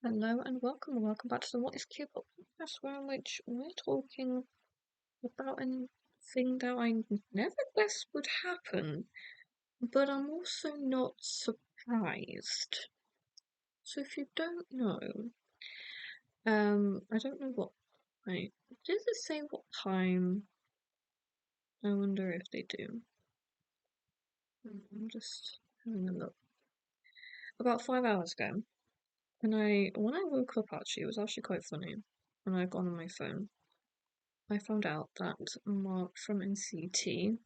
Hello and welcome back to the What is K-pop podcast, where in which we're talking about anything that I never guessed would happen, but I'm also not surprised. So if you don't know, I don't know what time. Does it say what time? I wonder if they do. I'm just having a look. About 5 hours ago, when I woke up, actually, it was actually quite funny. When I got on my phone, I found out that Mark from NCT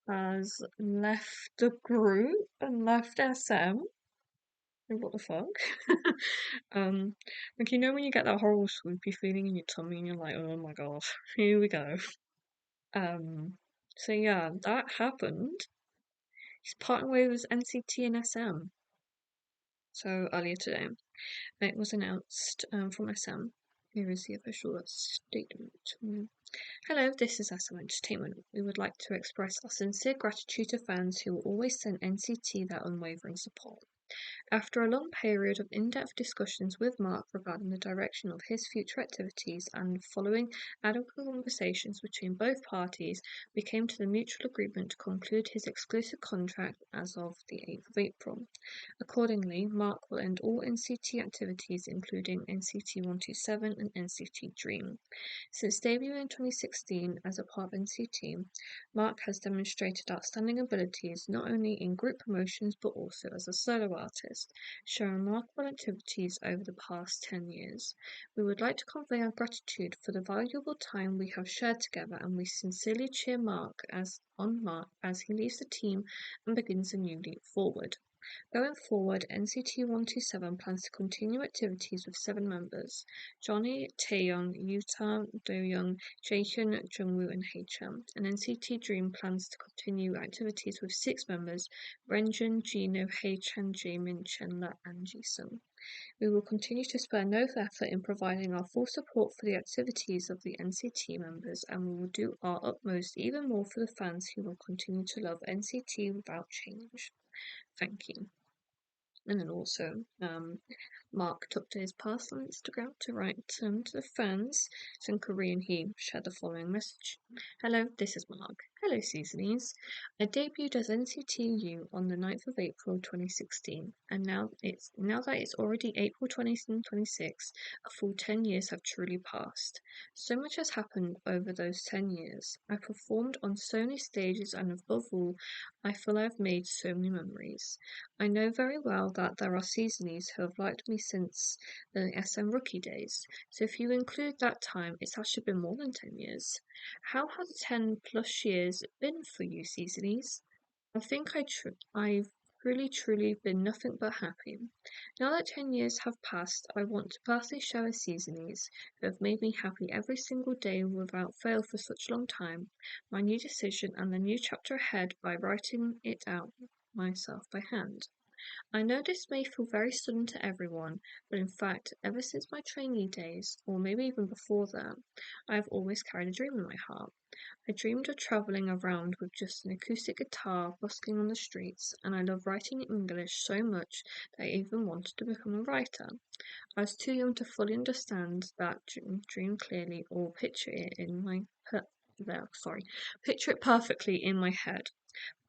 has left the group and left SM. Like, what the fuck? um, like when you get that horrible swoopy feeling in your tummy and you're like, oh my god, here we go. So yeah, that happened. He's parting ways with NCT and SM. So earlier today, it was announced from SM. Here is the official statement. Hello, this is SM Entertainment. We would like to express our sincere gratitude to fans who will always send NCT their unwavering support. After a long period of in-depth discussions with Mark regarding the direction of his future activities and following adequate conversations between both parties, we came to the mutual agreement to conclude his exclusive contract as of the 8th of April. Accordingly, Mark will end all NCT activities including NCT 127 and NCT Dream. Since debuting in 2016 as a part of NCT, Mark has demonstrated outstanding abilities not only in group promotions but also as a solo artist, showing remarkable activities over the past 10 years. We would like to convey our gratitude for the valuable time we have shared together, and we sincerely cheer Mark as he leaves the team and begins a new leap forward. Going forward, NCT 127 plans to continue activities with 7 members: Johnny, Taeyeon, Yuta, Doyoung, Jaehyun, Jungwoo, and HM. And NCT Dream plans to continue activities with 6 members: Renjun, Jino, Haechan, Jaemin, Chenle, and Jisung. We will continue to spare no effort in providing our full support for the activities of the NCT members, and we will do our utmost even more for the fans who will continue to love NCT without change. Thank you. And then also, Mark took to his personal Instagram to write to the fans. So in Korean, he shared the following message: Hello, this is Mark. Hello, Seasonies. I debuted as NCTU on the 9th of April 2016, and now that it's already April 2026, a full 10 years have truly passed. So much has happened over those 10 years. I performed on so many stages, and above all, I feel I've made so many memories. I know very well that there are seasonies who have liked me since the SM rookie days, so if you include that time, it's actually been more than 10 years. How have the 10+ years been for you, seasonies? I think I've truly been nothing but happy. Now that 10 years have passed, I want to personally show as seasonies who have made me happy every single day without fail for such a long time, my new decision and the new chapter ahead by writing it out myself by hand. I know this may feel very sudden to everyone, but in fact, ever since my trainee days, or maybe even before that, I have always carried a dream in my heart. I dreamed of travelling around with just an acoustic guitar, busking on the streets, and I love writing in English so much that I even wanted to become a writer. I was too young to fully understand that dream clearly or picture it perfectly in my head.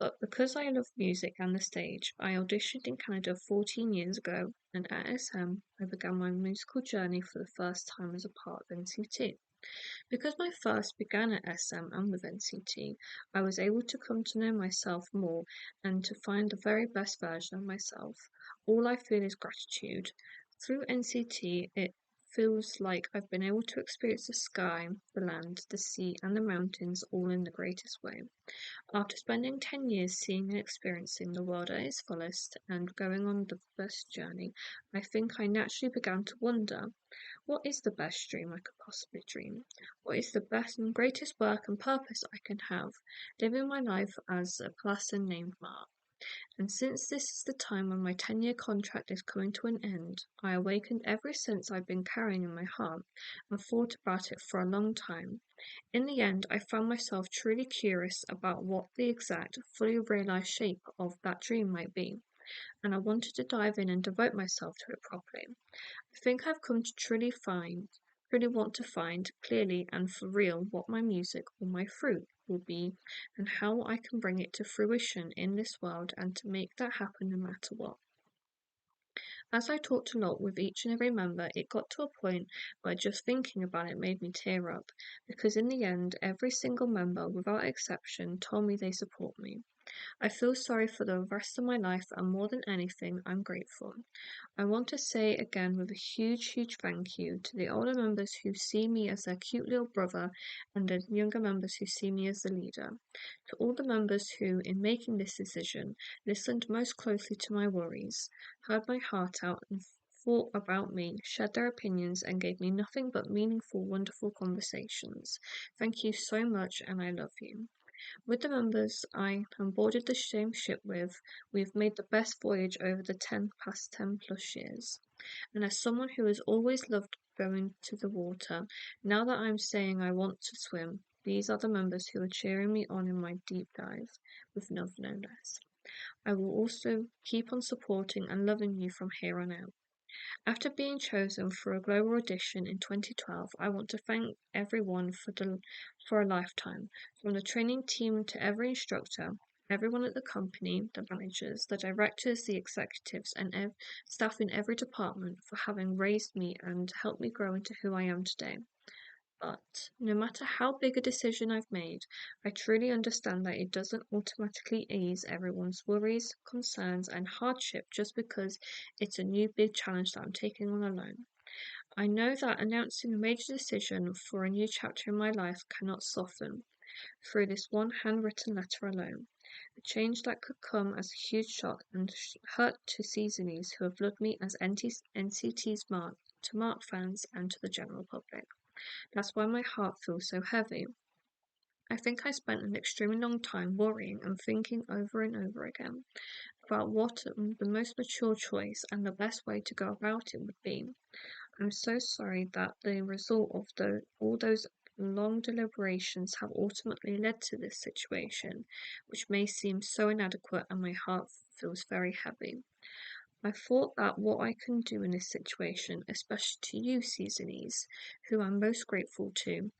But because I love music and the stage, I auditioned in Canada 14 years ago, and at SM, I began my musical journey for the first time as a part of NCT. Because my first began at SM and with NCT, I was able to come to know myself more and to find the very best version of myself. All I feel is gratitude. Through NCT, it feels like I've been able to experience the sky, the land, the sea, and the mountains all in the greatest way. After spending 10 years seeing and experiencing the world at its fullest and going on the best journey, I think I naturally began to wonder, what is the best dream I could possibly dream? What is the best and greatest work and purpose I can have, living my life as a person named Mark? And since this is the time when my 10-year contract is coming to an end, I awakened every sense I've been carrying in my heart and thought about it for a long time. In the end, I found myself truly curious about what the exact, fully realized shape of that dream might be. and I wanted to dive in and devote myself to it properly. I think I've come to truly want to find clearly and for real what my music or my fruit will be and how I can bring it to fruition in this world and to make that happen no matter what. As I talked a lot with each and every member, it got to a point where just thinking about it made me tear up, because in the end, every single member, without exception, told me they support me. I feel sorry for the rest of my life, and more than anything, I'm grateful. I want to say again with a huge thank you to the older members who see me as their cute little brother and the younger members who see me as the leader. To all the members who, in making this decision, listened most closely to my worries, heard my heart out and thought about me, shared their opinions, and gave me nothing but meaningful, wonderful conversations. Thank you so much, and I love you. With the members I am boarded the same ship with, we have made the best voyage over the past 10 plus years. And as someone who has always loved going to the water, now that I'm saying I want to swim, these are the members who are cheering me on in my deep dive, with love no less. I will also keep on supporting and loving you from here on out. After being chosen for a global audition in 2012, I want to thank everyone for a lifetime, from the training team to every instructor, everyone at the company, the managers, the directors, the executives, and staff in every department for having raised me and helped me grow into who I am today. But no matter how big a decision I've made, I truly understand that it doesn't automatically ease everyone's worries, concerns, and hardship just because it's a new big challenge that I'm taking on alone. I know that announcing a major decision for a new chapter in my life cannot soften through this one handwritten letter alone. A change that could come as a huge shock and hurt to seasonies who have loved me as NCT's Mark fans and to the general public. That's why my heart feels so heavy. I think I spent an extremely long time worrying and thinking over and over again about what the most mature choice and the best way to go about it would be. I'm so sorry that the result of all those long deliberations have ultimately led to this situation, which may seem so inadequate, and my heart feels very heavy. I thought that what I can do in this situation, especially to you, Seasonies, who I'm most grateful to,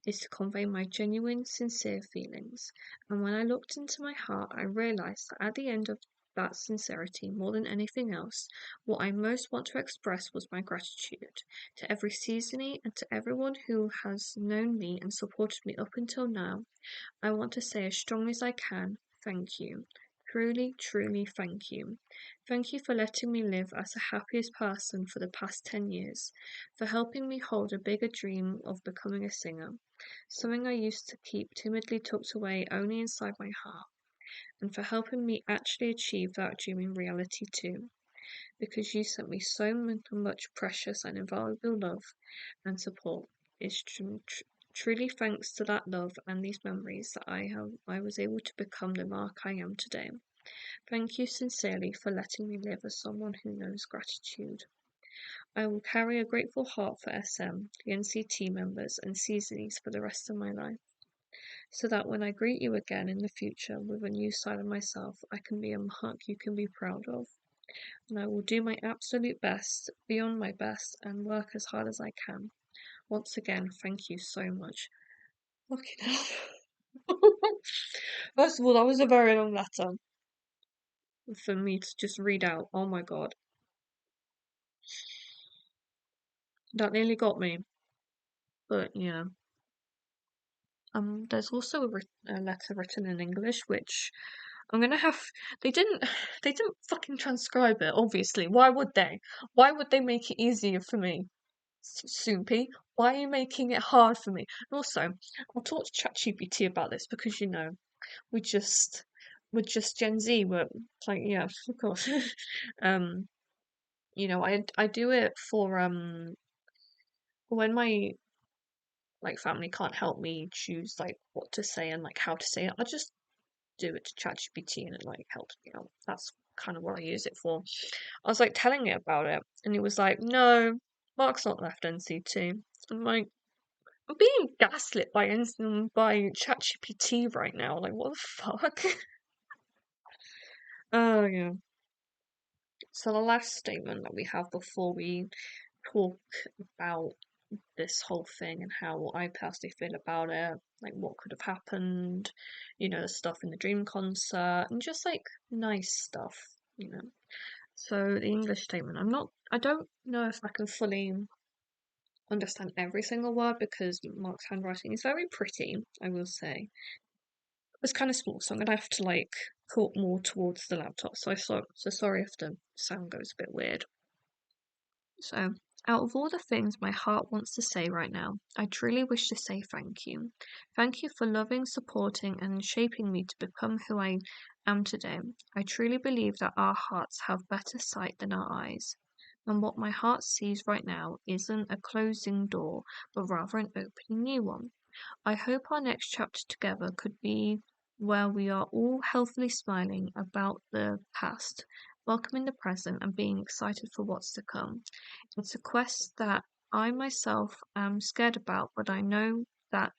is to convey my genuine, sincere feelings. And when I looked into my heart, I realized that at the end of that sincerity, more than anything else, what I most want to express was my gratitude to every seasonie and to everyone who has known me and supported me up until now. I want to say as strong as I can, thank you. Truly thank you. Thank you for letting me live as the happiest person for the past 10 years, for helping me hold a bigger dream of becoming a singer, something I used to keep timidly tucked away only inside my heart, and for helping me actually achieve that dream in reality too, because you sent me so much precious and invaluable love and support. It's truly thanks to that love and these memories that I was able to become the Mark I am today. Thank you sincerely for letting me live as someone who knows gratitude. I will carry a grateful heart for SM, the NCT members, and seasonings for the rest of my life, so that when I greet you again in the future with a new side of myself, I can be a Mark you can be proud of. And I will do my absolute best, beyond my best, and work as hard as I can. Once again, thank you so much. Fucking hell. First of all, that was a very long letter for me to just read out. Oh my god. That nearly got me. But yeah. There's also a letter written in English, which I'm gonna have. They didn't. They didn't fucking transcribe it. Obviously, why would they? Why would they make it easier for me? Soupy, why are you making it hard for me? And also, I'll talk to ChatGPT about this because we just we're just Gen Z. We're like, yeah, of course. um, I do it for when my like family can't help me choose like what to say and like how to say it. I just do it to ChatGPT and it like helps me out. That's kind of what I use it for. I was like telling it about it, and it was like, no, Mark's not left NCT. I'm like, I'm being gaslit by ChatGPT right now. Like, what the fuck? Oh yeah. So the last statement that we have before we talk about this whole thing and how I personally feel about it, like what could have happened, the stuff in the dream concert, and just like nice stuff. So the English statement, I don't know if I can fully understand every single word because Mark's handwriting is very pretty, I will say. It's kind of small, so I'm gonna have to like talk more towards the laptop. So sorry if the sound goes a bit weird. So, out of all the things my heart wants to say right now, I truly wish to say thank you. Thank you for loving, supporting, and shaping me to become who I am today. I truly believe that our hearts have better sight than our eyes. And what my heart sees right now isn't a closing door, but rather an opening new one. I hope our next chapter together could be where we are all healthily smiling about the past, welcoming the present, and being excited for what's to come. It's a quest that I myself am scared about, but I know that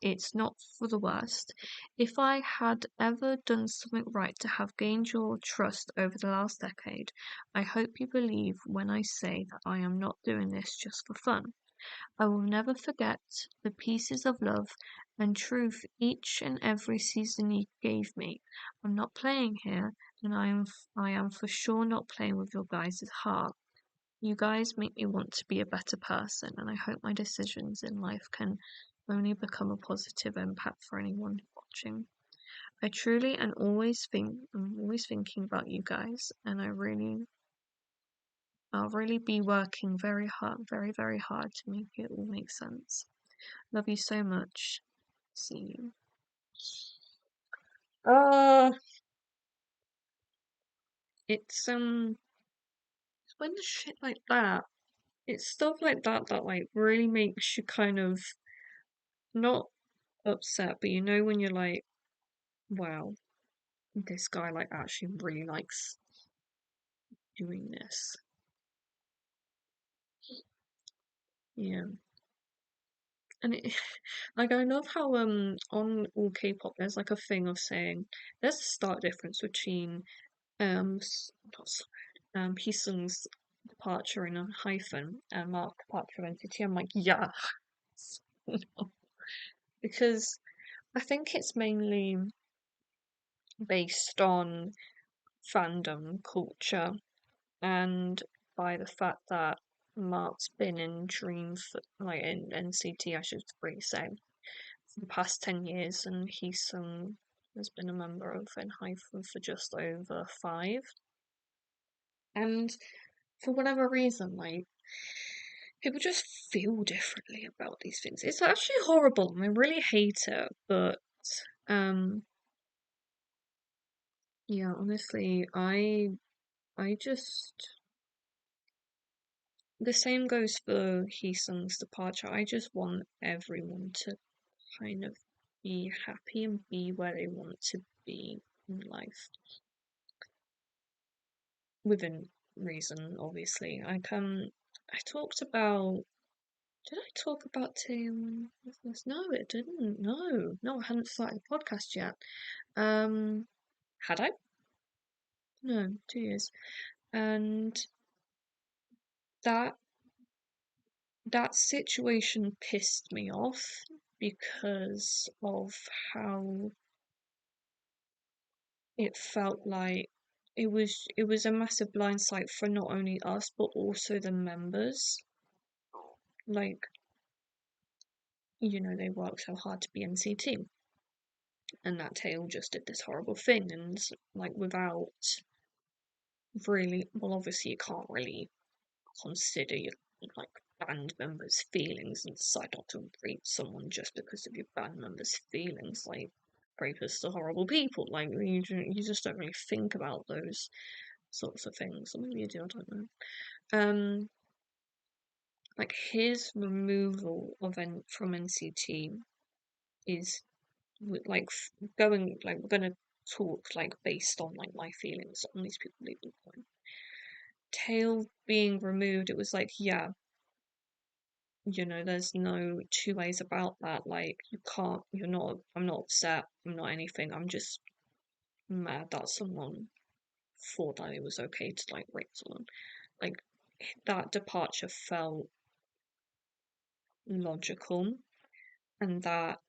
it's not for the worst. If I had ever done something right to have gained your trust over the last decade, I hope you believe when I say that I am not doing this just for fun. I will never forget the pieces of love and truth each and every season you gave me. I'm not playing here, and I am for sure not playing with your guys' heart. You guys make me want to be a better person, and I hope my decisions in life can only become a positive impact for anyone watching. I truly and I'm always thinking about you guys, and I'll really be working very hard, very, very hard to make it all make sense. Love you so much. See you. Uh, it's when the shit like that. It's stuff like that like really makes you kind of not upset, but when you're like, wow, this guy like actually really likes doing this. Yeah. And it like I love how on all K-pop there's like a thing of saying there's a stark difference between not Heesung's departure in a hyphen and Mark's departure of NCT. I'm like, yeah. Because I think it's mainly based on fandom culture and by the fact that Mark's been in Dream for, like in NCT, I should really say, for the past 10 years, and Heesung has been a member of Enhypen for just over 5. And for whatever reason, like, people just feel differently about these things. It's actually horrible, and I really hate it, but, um, yeah, honestly, I just the same goes for Heesung's departure. I just want everyone to kind of be happy and be where they want to be in life. Within reason, obviously. I talked about did I talk about Tim with this? No, it didn't. No. No, I hadn't started the podcast yet. Had I? No, 2 years. And that that situation pissed me off because of how it felt like it was a massive blind sight for not only us but also the members. Like, they work so hard to be NCT, and that Tail just did this horrible thing, and like without really, well, obviously you can't really consider your like band members' feelings and decide not to rape someone just because of your band members' feelings. Like, rapists are horrible people. Like, you just don't really think about those sorts of things. Or maybe you do, I don't know. Like his removal of from NCT is like going like we're gonna talk like based on like my feelings on these people leaving the point. Tail being removed, it was like, yeah, there's no two ways about that. Like, I'm not upset, I'm not anything, I'm just mad that someone thought that it was okay to like rape someone. Like that departure felt logical, and that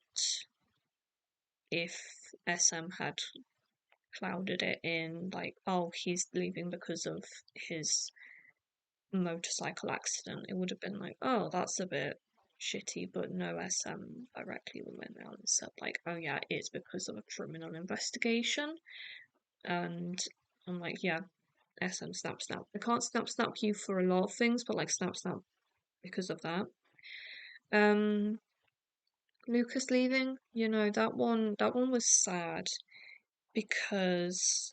if SM had clouded it in like, oh, he's leaving because of his motorcycle accident, it would have been like, oh, that's a bit shitty. But no, SM directly went out and said like, oh yeah, it's because of a criminal investigation. And I'm like, yeah, SM snap snap. I can't snap you for a lot of things, but like snap snap because of that. Lucas leaving, that one was sad because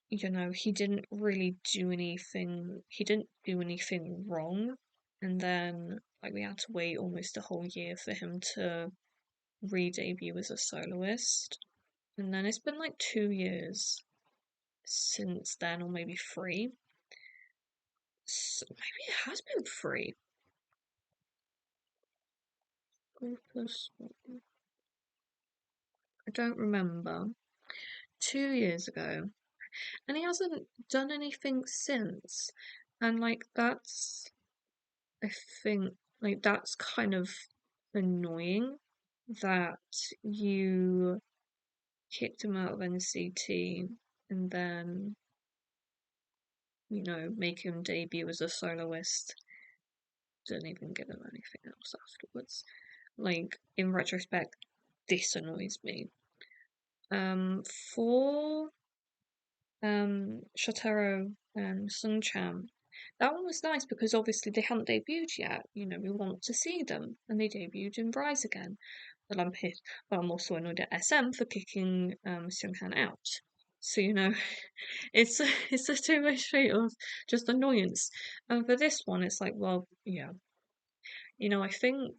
he didn't really do anything. He didn't do anything wrong, and then like we had to wait almost a whole year for him to re-debut as a soloist, and then it's been like 2 years since then, or maybe three. So maybe it has been three. I don't remember. 2 years ago, and he hasn't done anything since. And like I think like that's kind of annoying that you kicked him out of NCT and then make him debut as a soloist. Didn't even give him anything else afterwards. Like in retrospect, this annoys me. For Shotaro and Suncham, that one was nice because obviously they hadn't debuted yet. We want to see them, and they debuted in Rise again. But I'm also annoyed at SM for kicking Seunghan out. So it's a two-way street of just annoyance. And for this one, it's like, well, yeah, I think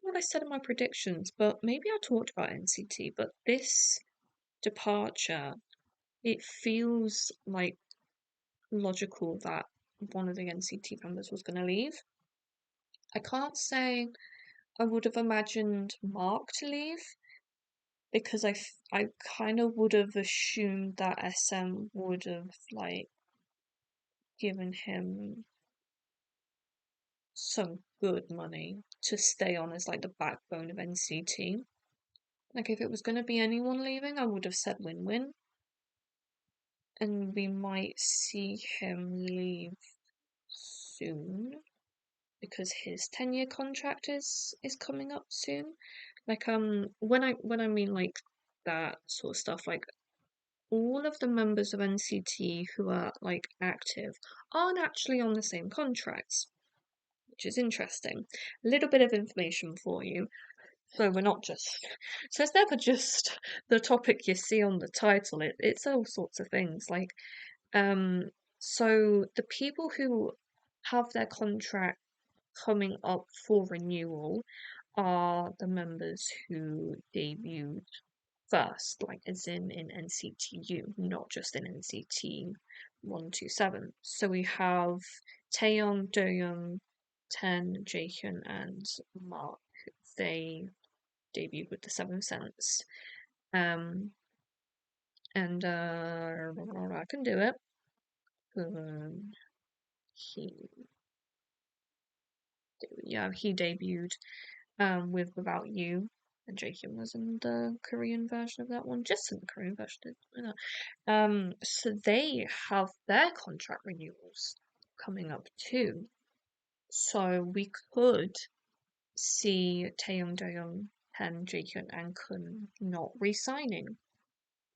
what I said in my predictions, but maybe I talked about NCT, but this departure, it feels like logical that one of the NCT members was going to leave. I can't say I would have imagined Mark to leave because I kind of would have assumed that SM would have like given him some good money to stay on as like the backbone of NCT. Like if it was going to be anyone leaving, I would have said Win-Win, and we might see him leave soon because his 10-year contract is coming up soon. Like when I mean like that sort of stuff, like all of the members of NCT who are like active aren't actually on the same contracts, which is interesting. A little bit of information for you. So we're not just so it's never just the topic you see on the title. It's all sorts of things. Like so the people who have their contract coming up for renewal are the members who debuted first, like as in NCTU, not just in NCT 127. So we have Taeyong, Doyoung, Ten, Jaehyun, and Mark. They debuted with the Seventh Sense. And I can do it. He he debuted with Without You, and Jaehyun was in the Korean version of that one, just in the Korean version. So they have their contract renewals coming up too. So we could see Taeyong, Doyoung, Ten, Jaehyun, and Kun not re-signing.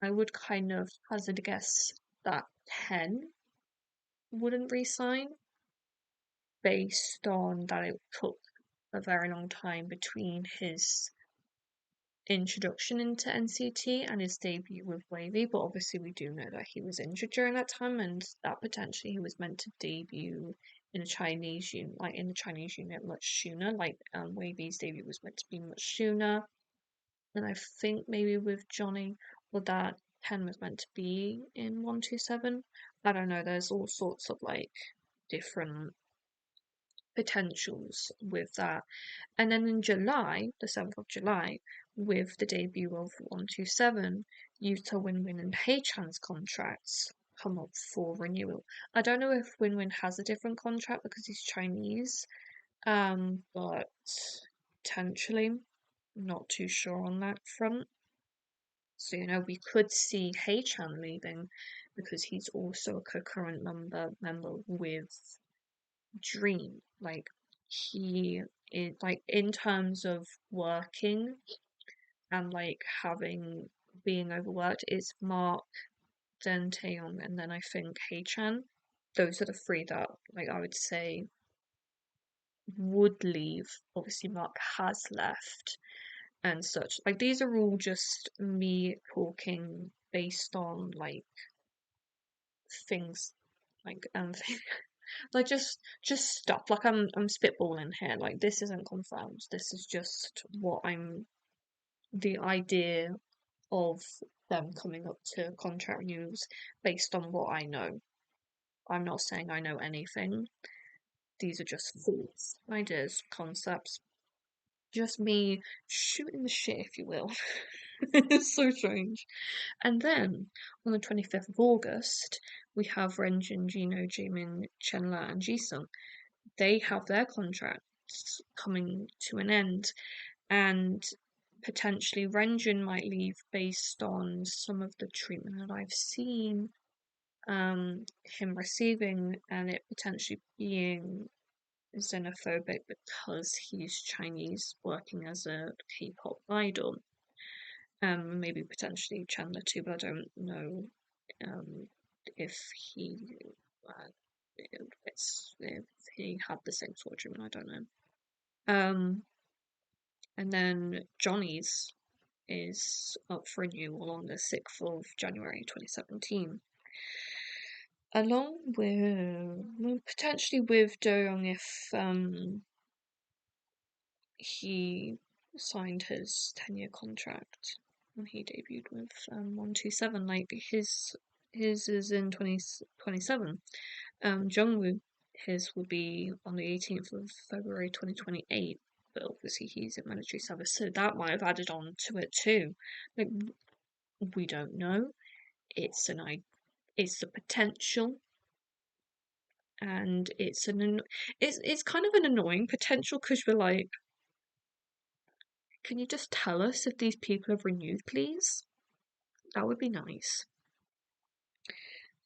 I would kind of hazard a guess that Ten wouldn't re-sign based on that it took a very long time between his introduction into NCT and his debut with Wavy, but obviously we do know that he was injured during that time and that potentially he was meant to debut in a Chinese unit, like in the Chinese unit much sooner. Like Wavy's debut was meant to be much sooner. And I think maybe with Johnny, or that 10 was meant to be in 127. I don't know, there's all sorts of like different potentials with that. And then in July, the 7th of July, with the debut of 127, Yuta, Win-Win, and Hei-chan's contracts come up for renewal. I don't know if Win-Win has a different contract because he's Chinese, but potentially, not too sure on that front. So, we could see Chan leaving because he's also a concurrent member with Dream. Like, he is, like, in terms of working and, like, being overworked, it's Mark, then Taeyong, and then I think Chan. Those are the three that, like, I would say would leave. Obviously, Mark has left and such. Like, these are all just me talking based on, like, things, like, like, just stuff. Like, I'm spitballing here. Like, this isn't confirmed. This is just the idea of them coming up to contract renewals based on what I know. I'm not saying I know anything. These are just thoughts, ideas, concepts. Just me shooting the shit, if you will. It's so strange. And then on the 25th of August, we have Renjin, Gino, Jimin, Chenla, and Jisung. They have their contracts coming to an end, and potentially Renjin might leave based on some of the treatment that I've seen him receiving, and it potentially being xenophobic because he's Chinese working as a K-pop idol. Maybe potentially Chandler too, but I don't know if he uh, if he had the same sort of treatment. I don't know. And then Johnny's is up for renewal on the 6th of January 2017. Along with potentially with Doyoung if he signed his 10-year contract when he debuted with 127. Like his is in 2027. Jungwoo, his will be on the 18th of February 2028. But obviously he's in military service, so that might have added on to it too. Like we don't know. It's it's a potential, and it's kind of an annoying potential because we're like, can you just tell us if these people have renewed, please? That would be nice.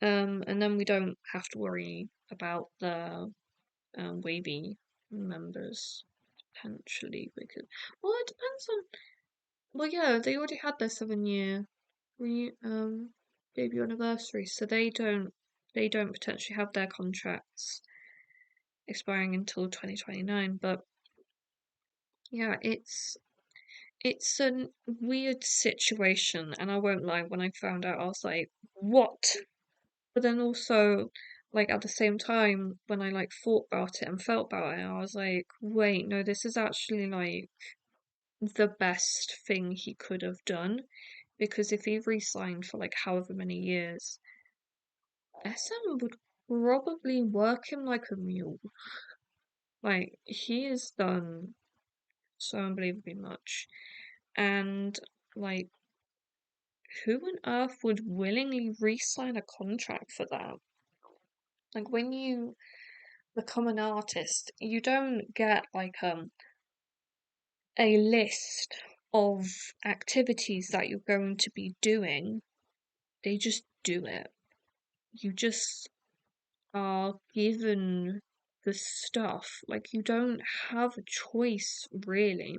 And then we don't have to worry about the wavy members potentially because, well, it depends on. Well, yeah, they already had their 7-year debut anniversary, so they don't potentially have their contracts expiring until 2029. But yeah, it's a weird situation, and I won't lie, when I found out, I was like, what? But then also, like, at the same time, when I, like, thought about it and felt about it, I was like, wait, no, this is actually, like, the best thing he could have done. Because if he re-signed for, like, however many years, SM would probably work him like a mule. Like, he has done so unbelievably much. And, like, who on earth would willingly re-sign a contract for that? Like when you become an artist, you don't get like a list of activities that you're going to be doing. They just do it. You just are given the stuff. Like you don't have a choice really.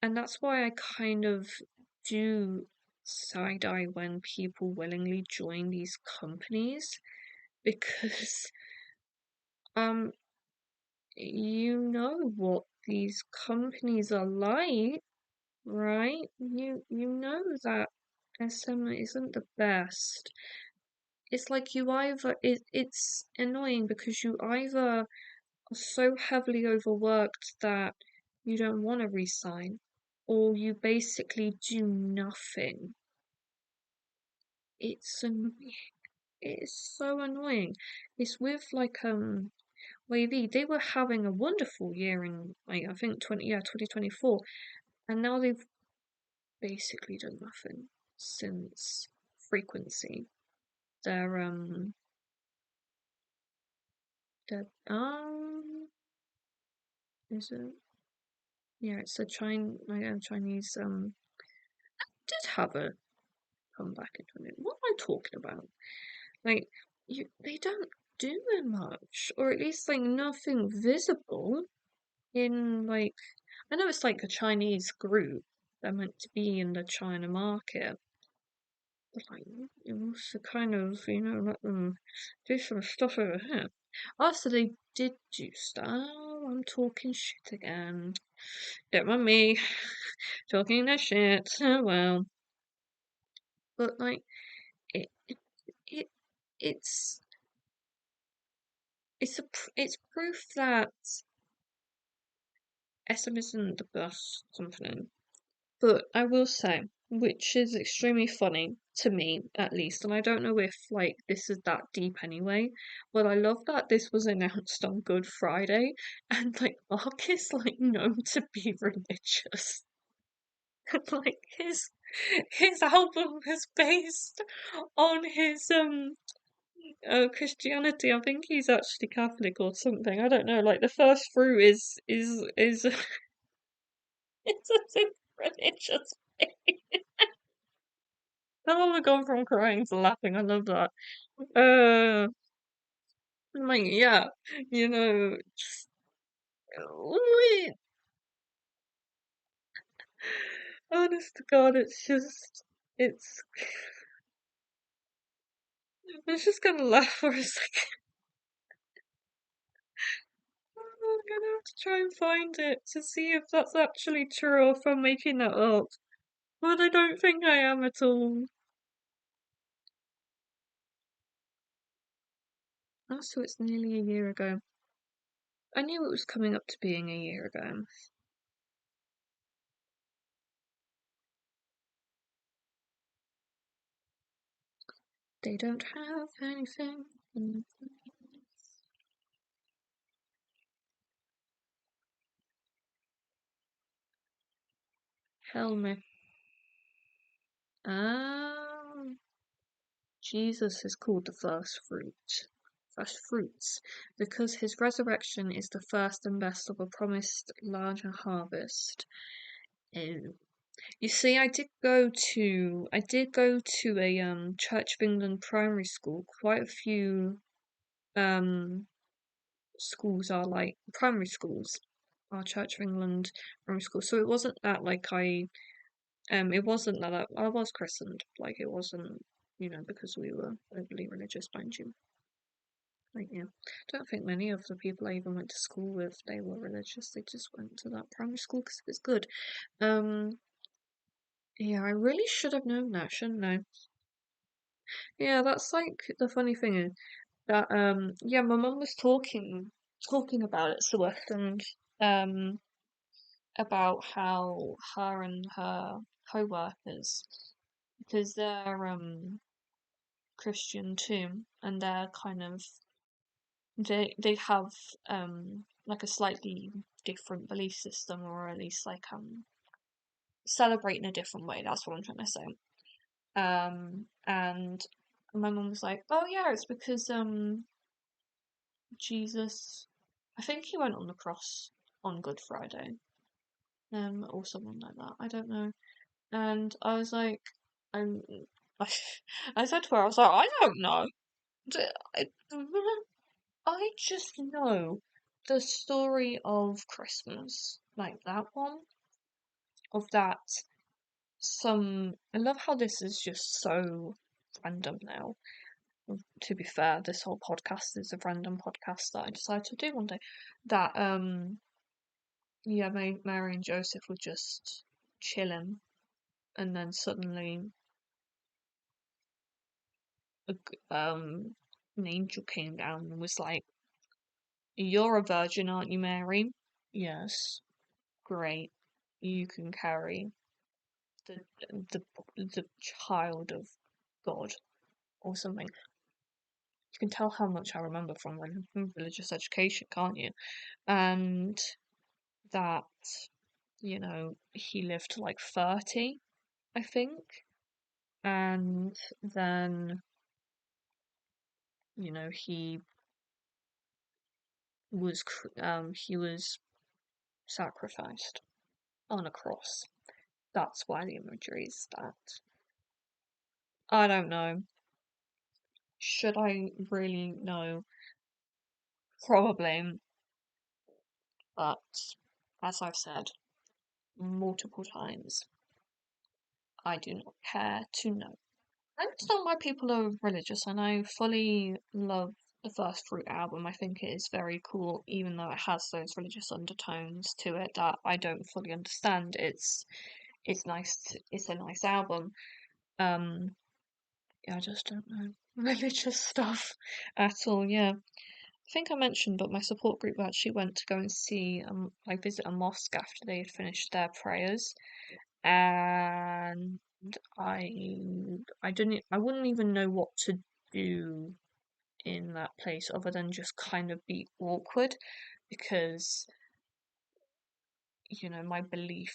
And that's why I kind of do side eye when people willingly join these companies because um you know what these companies are like, right? You know that SM isn't the best. It's like you either it's annoying because you either are so heavily overworked that you don't want to resign, or you basically do nothing. It's annoying. It's so annoying. It's with like Wavy, they were having a wonderful year in like I think 2024, and now they've basically done nothing since Frequency. They're they're is it? Yeah, it's a Chinese did have a comeback into it. What am I talking about? Like they don't do much, or at least like nothing visible in like I know it's like a Chinese group. They're meant to be in the China market, but like you also kind of let them do some stuff over here. After they did do stuff, I'm talking shit again. Don't mind me talking that shit. Oh well, but like it it's it's proof that SM isn't the best company. But I will say, which is extremely funny to me at least, and I don't know if like this is that deep anyway, but I love that this was announced on Good Friday and like Mark is like known to be religious. Like his album was based on his Christianity. I think he's actually Catholic or something. I don't know. Like the first fruit is it's a religious faith. Oh my god, from crying to laughing. I love that. Uh, like yeah, just wait. Honest to God, it's. I'm just gonna laugh for a second. I'm gonna have to try and find it to see if that's actually true or if I'm making that up. But I don't think I am at all. Oh, so it's nearly a year ago. I knew it was coming up to being a year ago. They don't have anything. Helmet. Ah. Jesus is called the first fruits, because his resurrection is the first and best of a promised larger harvest. Oh. You see, I did go to a Church of England primary school. Quite a few um schools are like primary schools are Church of England primary schools. So it wasn't that like it wasn't that I was christened. Like it wasn't, because we were overly religious, mind you. Like, yeah. Don't think many of the people I even went to school with, they were religious. They just went to that primary school because it was good. Um, yeah, I really should have known that, shouldn't I? Yeah, that's like the funny thing is that yeah, my mum was talking about it to us and um about how her and her co-workers, because they're Christian too, and they're kind of they have like a slightly different belief system, or at least like celebrate in a different way. That's what I'm trying to say. And my mum was like, "Oh yeah, it's because Jesus, I think he went on the cross on Good Friday, or something like that. I don't know." And I was like, I'm, I, I said to her, I was like, I don't know. I, I just know the story of Christmas, like that one, of that. I love how this is just so random now. To be fair, this whole podcast is a random podcast that I decided to do one day. That, yeah, Mary and Joseph were just chilling, and then suddenly, an angel came down and was like, "You're a virgin, aren't you, Mary?" "Yes." "Great. You can carry the the the child of God," or something. You can tell how much I remember from religious education, can't you? And that, he lived to like 30, I think. And then you know, he was sacrificed on a cross. That's why the imagery is that. I don't know. Should I really know? Probably, but as I've said multiple times, I do not care to know. I understand why people are religious, and I fully love the First Fruit album. I think it is very cool, even though it has those religious undertones to it that I don't fully understand. It's nice. It's a nice album. Um, yeah, I just don't know religious stuff at all. Yeah, I think I mentioned, but my support group actually went to go and see like visit a mosque after they had finished their prayers, and I wouldn't even know what to do in that place other than just kind of be awkward because my belief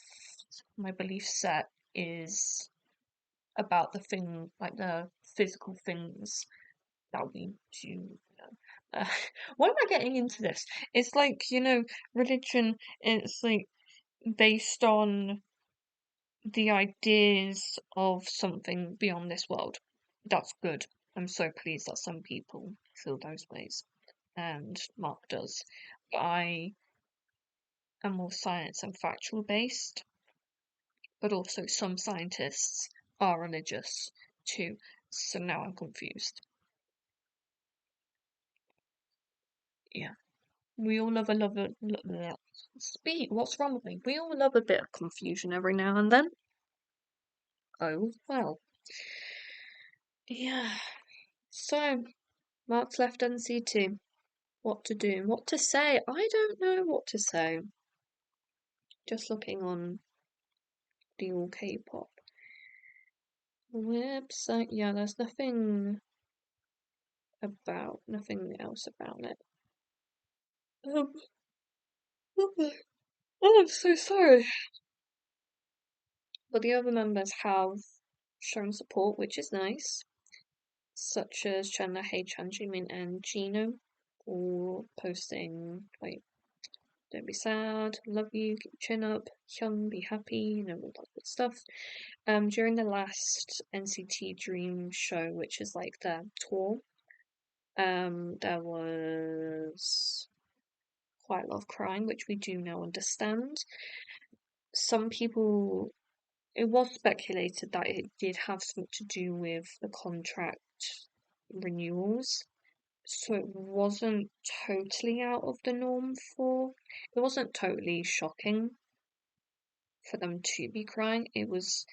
set is about the thing, like the physical things that we do. Uh, why am I getting into this? It's like, religion, it's like based on the ideas of something beyond this world. That's good. I'm so pleased that some people feel those ways, and Mark does. But I am more science and factual based, but also some scientists are religious too. So now I'm confused. Yeah. We all speak. What's wrong with me? We all love a bit of confusion every now and then. Oh well. Yeah. So Mark's left NCT. What to do? What to say? I don't know what to say. Just looking on the All K-pop website. Yeah, there's nothing else about it. Um, oh, I'm so sorry. But the other members have shown support, which is nice, such as Chandler, Hey Chan, Jimin, and Gino, all posting like "Don't be sad, love you, keep your chin up, Hyun, be happy," all that good stuff. During the last NCT Dream show, which is like their tour, there was quite a lot of crying, which we do now understand. Some people, it was speculated that it did have something to do with the contract renewals, so it wasn't totally out of the norm it wasn't totally shocking for them to be crying. It was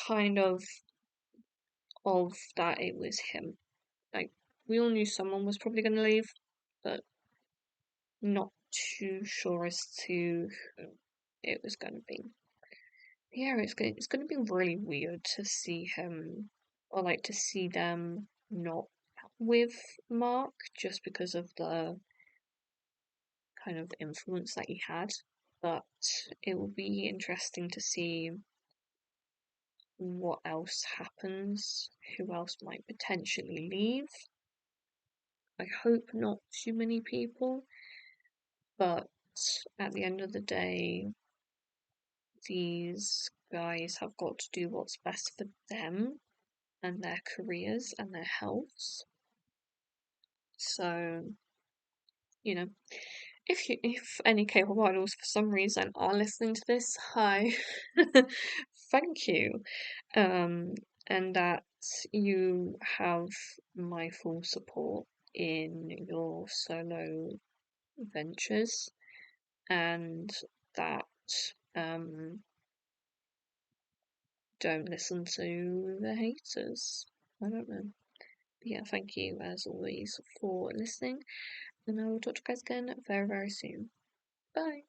kind of that it was him. Like, we all knew someone was probably going to leave, but not too sure as to who it was going to be. Yeah, it's going to be really weird to see him, or like to see them not with Mark just because of the kind of influence that he had. But it will be interesting to see what else happens, who else might potentially leave. I hope not too many people, but at the end of the day, these guys have got to do what's best for them and their careers and their healths. So, you know, if any K-pop idols for some reason are listening to this, hi, thank you, and that you have my full support in your solo ventures, and that don't listen to the haters. I don't know. But yeah, thank you as always for listening, and I will talk to you guys again very, very soon. Bye.